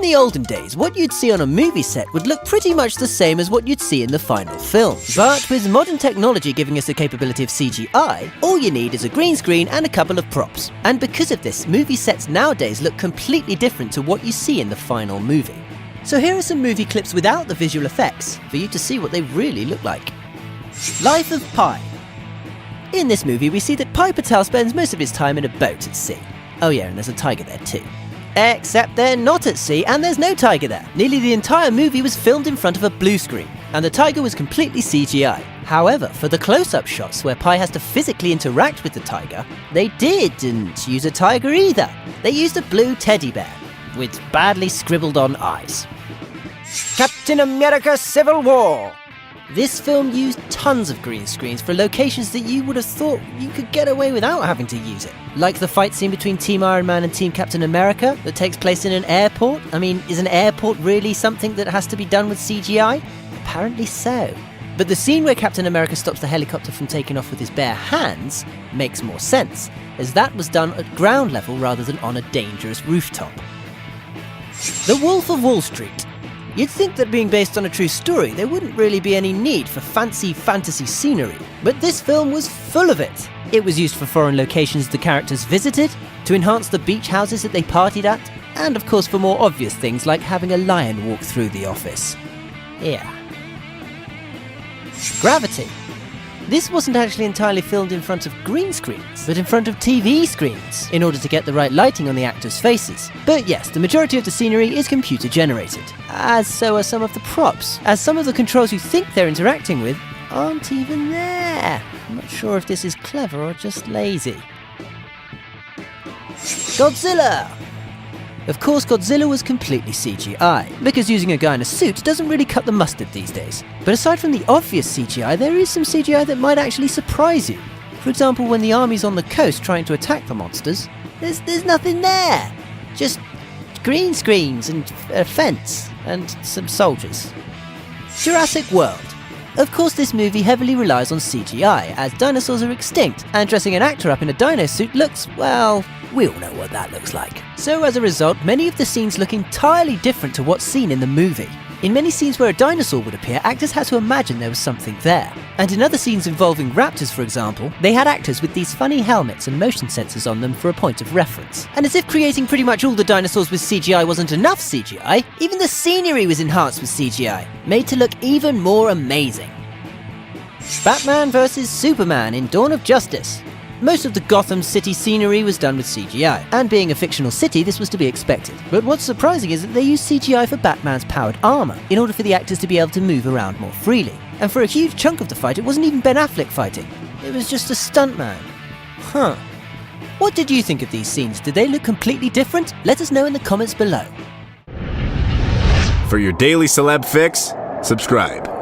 the olden days, what you'd see on a movie set would look pretty much the same as what you'd see in the final film. But with modern technology giving us the capability of CGI, all you need is a green screen and a couple of props. And because of this, movie sets nowadays look completely different to what you see in the final movie. So here are some movie clips without the visual effects, for you to see what they really look like. Life of Pi. In this movie, we see that Pi Patel spends most of his time in a boat at sea. Oh yeah, and there's a tiger there too. Except they're not at sea, and there's no tiger there. Nearly the entire movie was filmed in front of a blue screen, and the tiger was completely CGI. However, for the close-up shots where Pi has to physically interact with the tiger, they didn't use a tiger either. They used a blue teddy bear, with badly scribbled on eyes. Captain America Civil War. This film used tons of green screens for locations that you would have thought you could get away without having to use it. Like the fight scene between Team Iron Man and Team Captain America that takes place in an airport. I mean, is an airport really something that has to be done with CGI? Apparently so. But the scene where Captain America stops the helicopter from taking off with his bare hands makes more sense, as that was done at ground level rather than on a dangerous rooftop. The Wolf of Wall Street. You'd think that being based on a true story, there wouldn't really be any need for fancy fantasy scenery, but this film was full of it. It was used for foreign locations the characters visited, to enhance the beach houses that they partied at, and of course for more obvious things like having a lion walk through the office. Yeah. Gravity. This wasn't actually entirely filmed in front of green screens, but in front of TV screens, in order to get the right lighting on the actors' faces. But yes, the majority of the scenery is computer generated, as so are some of the props, as some of the controls you think they're interacting with aren't even there. I'm not sure if this is clever or just lazy. Godzilla! Of course, Godzilla was completely CGI, because using a guy in a suit doesn't really cut the mustard these days. But aside from the obvious CGI, there is some CGI that might actually surprise you. For example, when the army's on the coast trying to attack the monsters, there's nothing there. Just green screens and a fence and some soldiers. Jurassic World. Of course, this movie heavily relies on CGI, as dinosaurs are extinct, and dressing an actor up in a dino suit looks, well, we all know what that looks like. So as a result, many of the scenes look entirely different to what's seen in the movie. In many scenes where a dinosaur would appear, actors had to imagine there was something there. And in other scenes involving raptors, for example, they had actors with these funny helmets and motion sensors on them for a point of reference. And as if creating pretty much all the dinosaurs with CGI wasn't enough CGI, even the scenery was enhanced with CGI, made to look even more amazing. Batman vs Superman in Dawn of Justice. Most of the Gotham City scenery was done with CGI, and being a fictional city, this was to be expected. But what's surprising is that they used CGI for Batman's powered armor, in order for the actors to be able to move around more freely. And for a huge chunk of the fight, it wasn't even Ben Affleck fighting. It was just a stuntman. Huh. What did you think of these scenes? Did they look completely different? Let us know in the comments below. For your daily celeb fix, subscribe.